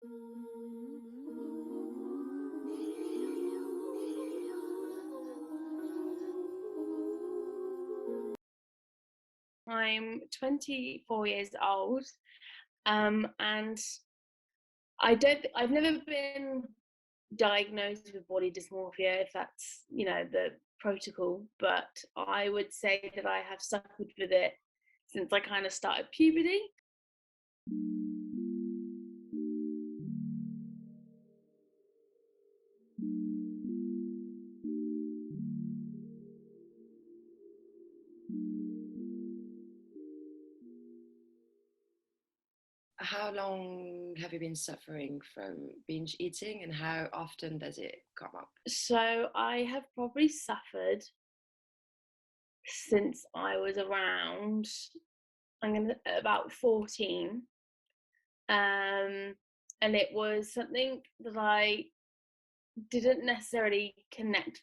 I'm 24 years old, and I've never been diagnosed with body dysmorphia, if that's, the protocol, but I would say that I have suffered with it since I kind of started puberty. How long have you been suffering from binge eating, and how often does it come up? So I have probably suffered since I was around, about 14. And it was something that I didn't necessarily connect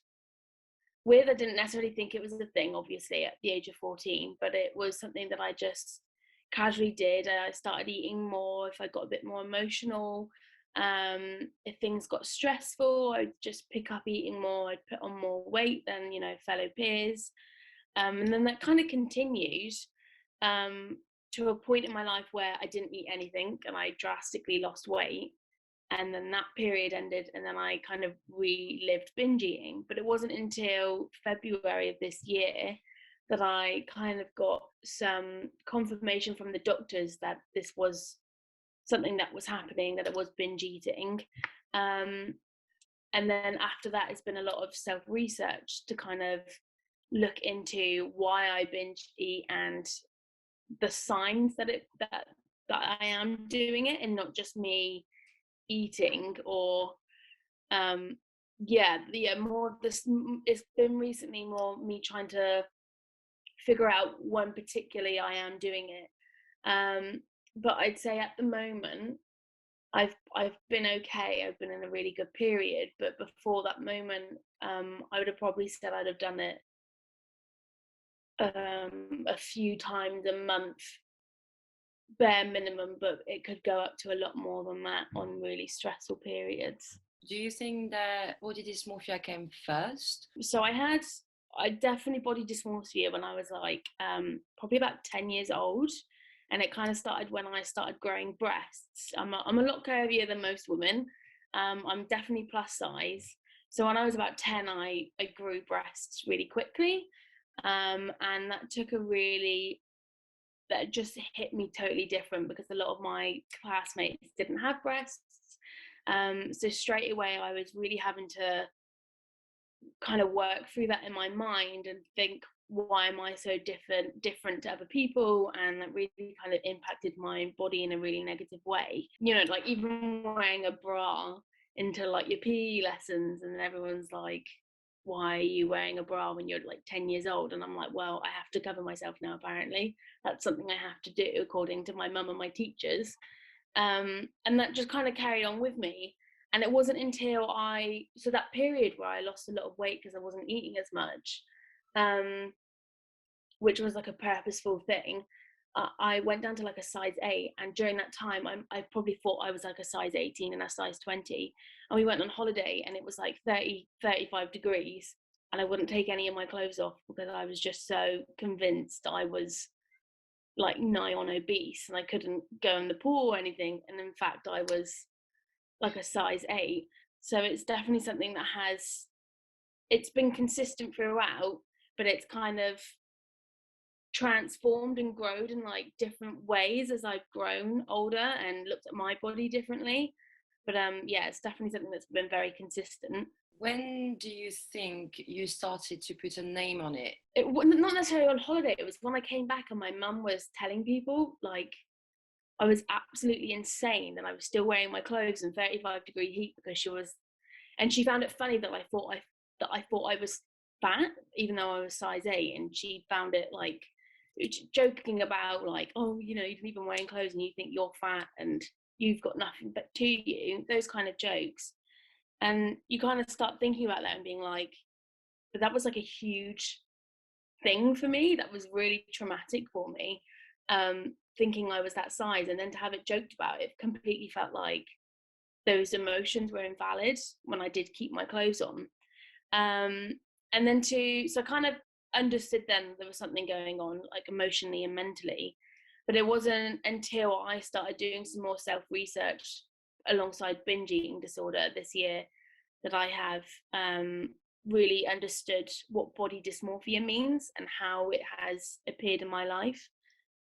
with. I didn't necessarily think it was a thing, obviously, at the age of 14, but it was something that I just casually did. I started eating more if I got a bit more emotional. If things got stressful, I'd just pick up eating more. I'd put on more weight than, fellow peers. And then that kind of continued to a point in my life where I didn't eat anything and I drastically lost weight. And then that period ended, and then I kind of relived binge eating. But it wasn't until February of this year that I kind of got some confirmation from the doctors that this was something that was happening, that it was binge eating. And then after that, it's been a lot of self-research to kind of look into why I binge eat and the signs that I am doing it, and not just me eating or more of this. It's been recently more me trying to figure out when particularly I am doing it. But I'd say at the moment I've been okay. I've been in a really good period, but before that moment, I would have probably said I'd have done it a few times a month, bare minimum, but it could go up to a lot more than that on really stressful periods. Do you think that body dysmorphia came first? So I definitely body dysmorphia when I was like probably about 10 years old, and it kind of started when I started growing breasts. I'm a lot curvier than most women. I'm definitely plus size. So when I was about 10, I grew breasts really quickly, and that just hit me totally different because a lot of my classmates didn't have breasts. So straight away, I was really having to kind of work through that in my mind and think, why am I so different to other people? And that really kind of impacted my body in a really negative way. Like even wearing a bra into like your PE lessons, and everyone's like, why are you wearing a bra when you're like 10 years old? And I'm like, well, I have to cover myself now, apparently. That's something I have to do according to my mum and my teachers. And that just kind of carried on with me. And it wasn't until so that period where I lost a lot of weight because I wasn't eating as much, which was like a purposeful thing. I went down to like a size 8, and during that time I probably thought I was like a size 18 and a size 20, and we went on holiday and it was like 35 degrees, and I wouldn't take any of my clothes off because I was just so convinced I was like nigh on obese and I couldn't go in the pool or anything, and in fact I was like a size 8. So it's definitely something that it's been consistent throughout, but it's kind of transformed and grown in like different ways as I've grown older and looked at my body differently. But it's definitely something that's been very consistent. When do you think you started to put a name on it? It not necessarily on holiday. It was when I came back and my mum was telling people like I was absolutely insane and I was still wearing my clothes in 35-degree heat because she found it funny that I thought I was fat even though I was size 8, and she found it like joking about like, oh, you've been wearing clothes and you think you're fat and you've got nothing but to you, those kind of jokes. And you kind of start thinking about that and being like, but that was like a huge thing for me, that was really traumatic for me, thinking I was that size, and then to have it joked about, it completely felt like those emotions were invalid when I did keep my clothes on. And then so I kind of understood then there was something going on, like emotionally and mentally. But it wasn't until I started doing some more self-research alongside binge eating disorder this year that I have really understood what body dysmorphia means and how it has appeared in my life.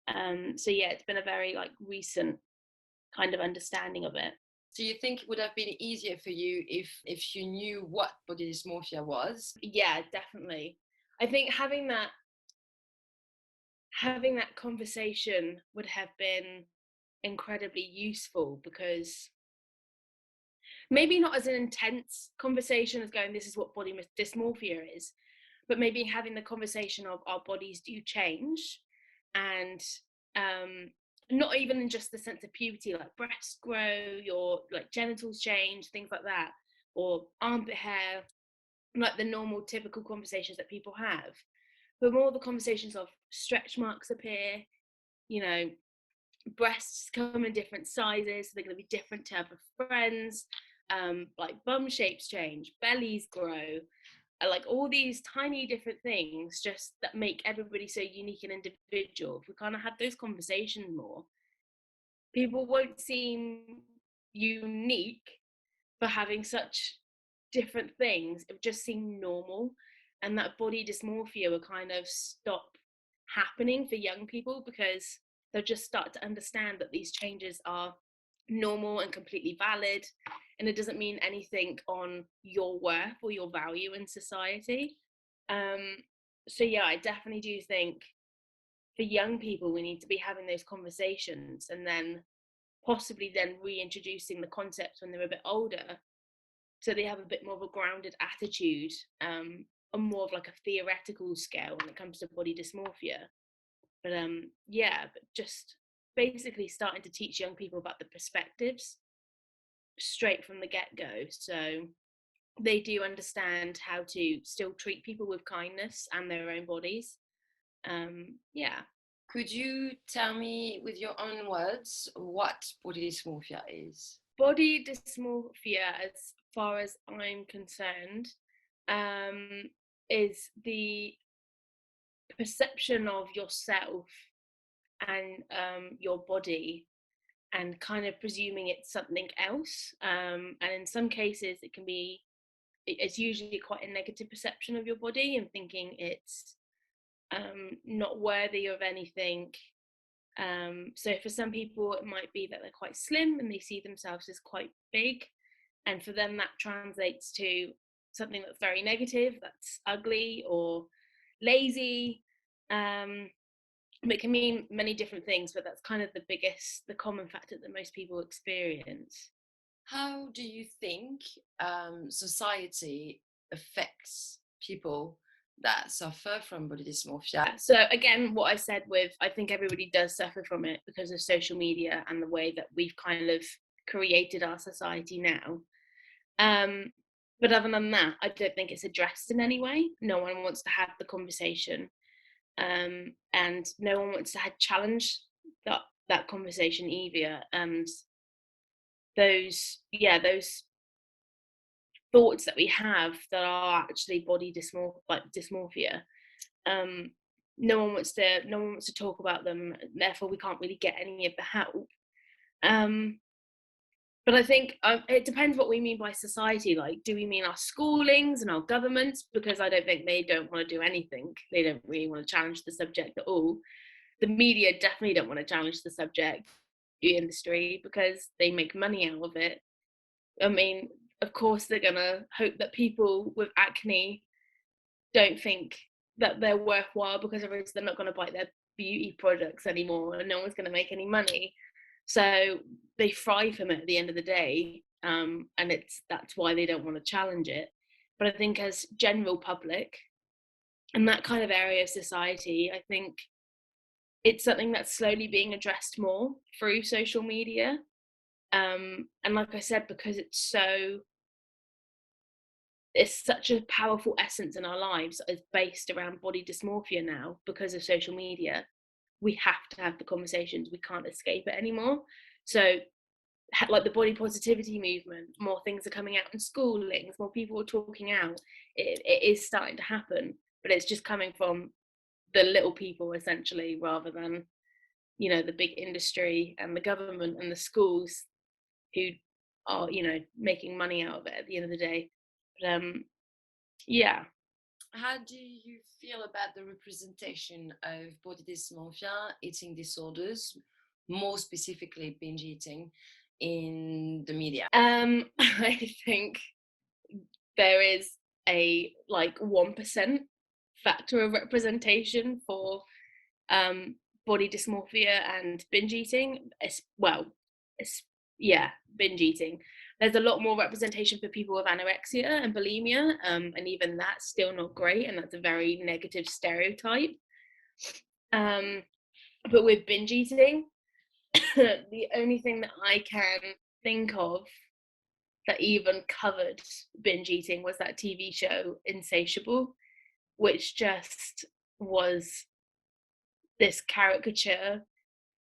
So yeah, it's been a very like recent kind of understanding of it. Do you think it would have been easier for you if you knew what body dysmorphia was? Yeah, definitely. I think having that conversation would have been incredibly useful, because maybe not as an intense conversation as going, this is what body dysmorphia is, but maybe having the conversation of our bodies do change, and not even in just the sense of puberty, like breasts grow, your like genitals change, things like that, or armpit hair, like the normal typical conversations that people have, but more the conversations of stretch marks appear, you know, breasts come in different sizes, so they're going to be different to other friends, like bum shapes change, bellies grow, like all these tiny different things just that make everybody so unique and individual. If we kind of had those conversations more, people won't seem unique for having such different things. It would just seem normal, and that body dysmorphia will kind of stop happening for young people, because they'll just start to understand that these changes are normal and completely valid, and it doesn't mean anything on your worth or your value in society. So yeah, I definitely do think for young people we need to be having those conversations, and then possibly then reintroducing the concepts when they're a bit older, so they have a bit more of a grounded attitude, on more of like a theoretical scale when it comes to body dysmorphia. But yeah, but just basically starting to teach young people about the perspectives straight from the get-go, so they do understand how to still treat people with kindness and their own bodies. Yeah. Could you tell me with your own words what body dysmorphia is? Body dysmorphia, as far as I'm concerned, um, is the perception of yourself and your body, and kind of presuming it's something else. And in some cases, it's usually quite a negative perception of your body, and thinking it's not worthy of anything. So for some people, it might be that they're quite slim and they see themselves as quite big, and for them that translates to something that's very negative, that's ugly or lazy. It can mean many different things, but that's kind of the common factor that most people experience. How do you think society affects people that suffer from body dysmorphia? So again, what I said with, I think everybody does suffer from it because of social media and the way that we've kind of created our society now. But other than that, I don't think it's addressed in any way. No one wants to have the conversation, and no one wants to challenge that conversation either. And those thoughts that we have that are actually body dysmorphia, um, no one wants to talk about them. Therefore, we can't really get any of the help. But I think it depends what we mean by society. Like, do we mean our schoolings and our governments? Because I don't think they don't want to do anything. They don't really want to challenge the subject at all. The media definitely don't want to challenge the subject, the industry, because they make money out of it. I mean, of course, they're going to hope that people with acne don't think that they're worthwhile, because otherwise they're not going to buy their beauty products anymore and no one's going to make any money. So they thrive from it at the end of the day, and that's why they don't want to challenge it. But I think as general public and that kind of area of society, I think it's something that's slowly being addressed more through social media. And like I said, because it's such a powerful essence in our lives is based around body dysmorphia now, because of social media, we have to have the conversations. We can't escape it anymore. So like the body positivity movement, more things are coming out in schoolings, more people are talking out. It is starting to happen, but it's just coming from the little people essentially, rather than, you know, the big industry and the government and the schools who are, you know, making money out of it at the end of the day. But yeah. How do you feel about the representation of body dysmorphia, eating disorders, more specifically binge eating, in the media? I think there is a like 1% factor of representation for body dysmorphia and binge eating. Yeah, binge eating. There's a lot more representation for people with anorexia and bulimia, and even that's still not great, and that's a very negative stereotype. But with binge eating, the only thing that I can think of that even covered binge eating was that TV show Insatiable, which just was this caricature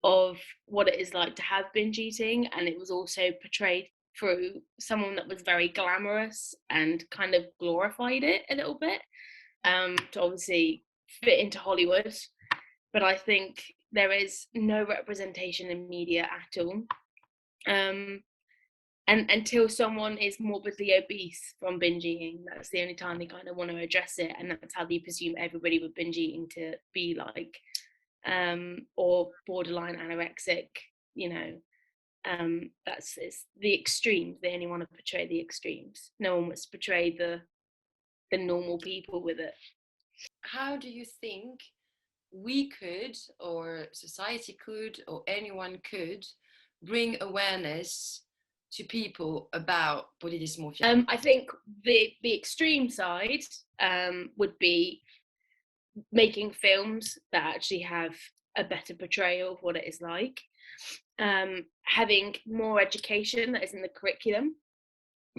of what it is like to have binge eating, and it was also portrayed through someone that was very glamorous and kind of glorified it a little bit, to obviously fit into Hollywood. But I think there is no representation in media at all. And until someone is morbidly obese from binge eating, that's the only time they kind of want to address it, and that's how they presume everybody with binge eating to be like, or borderline anorexic, you know. That's it's the extremes. They only want to portray the extremes. No one wants to portray the normal people with it. How do you think we could, or society could, or anyone could bring awareness to people about body dysmorphia? I think the extreme side would be making films that actually have a better portrayal of what it is like, having more education that is in the curriculum,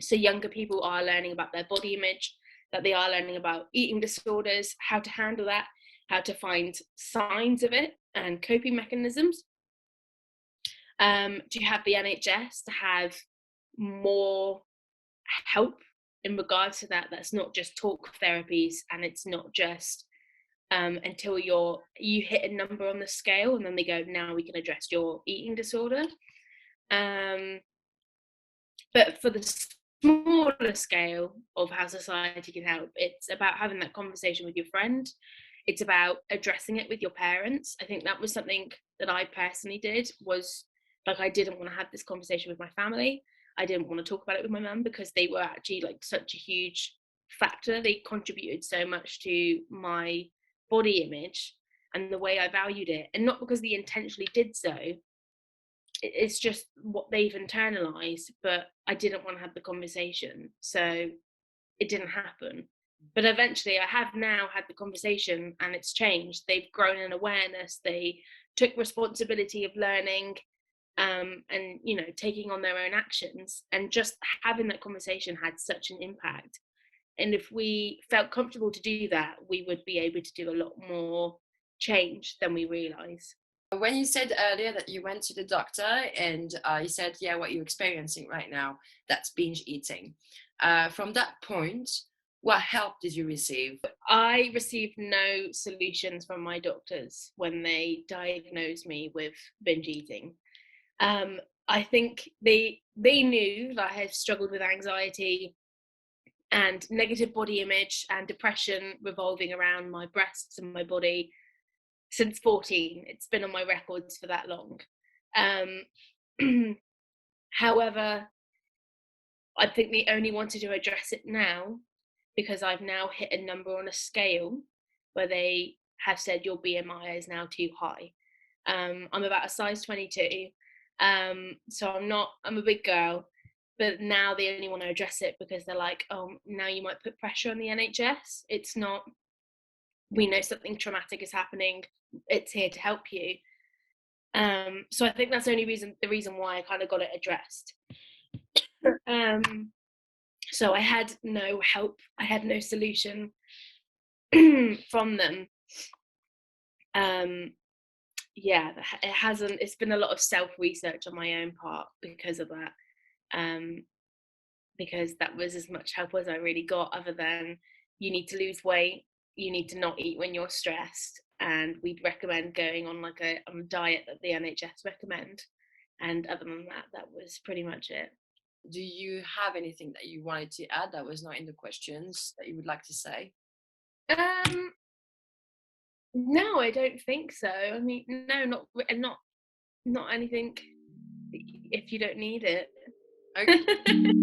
so younger people are learning about their body image, that they are learning about eating disorders, how to handle that, how to find signs of it and coping mechanisms. To have the NHS to have more help in regards to that. That's not just talk therapies, and it's not just until you hit a number on the scale and then they go, now we can address your eating disorder. But for the smaller scale of how society can help, it's about having that conversation with your friend. It's about addressing it with your parents. I think that was something that I personally did, was like, I didn't want to have this conversation with my family. I didn't want to talk about it with my mum because they were actually like such a huge factor. They contributed so much to my body image and the way I valued it. And not because they intentionally did so, it's just what they've internalized, but I didn't want to have the conversation, so it didn't happen. But eventually I have now had the conversation and it's changed. They've grown in awareness, they took responsibility of learning, and you know, taking on their own actions, and just having that conversation had such an impact. And if we felt comfortable to do that, we would be able to do a lot more change than we realize. When you said earlier that you went to the doctor and you said, yeah, what you're experiencing right now, that's binge eating. From that point, what help did you receive? I received no solutions from my doctors when they diagnosed me with binge eating. I think they knew that I had struggled with anxiety and negative body image and depression revolving around my breasts and my body since 14. It's been on my records for that long. However, I think they only wanted to address it now because I've now hit a number on a scale where they have said your BMI is now too high. I'm about a size 22, so I'm a big girl, but now they only want to address it because they're like, oh, now you might put pressure on the NHS. It's not, we know something traumatic is happening, it's here to help you. So I think that's the reason why I kind of got it addressed. So I had no help, I had no solution from them. yeah, it hasn't. It's been a lot of self-research on my own part because of that. Because that was as much help as I really got, other than you need to lose weight, you need to not eat when you're stressed, and we'd recommend going on like on a diet that the NHS recommend. And other than that, that was pretty much it. Do you have anything that you wanted to add that was not in the questions that you would like to say? No, I don't think so. I mean, no, not anything. If you don't need it. Okay.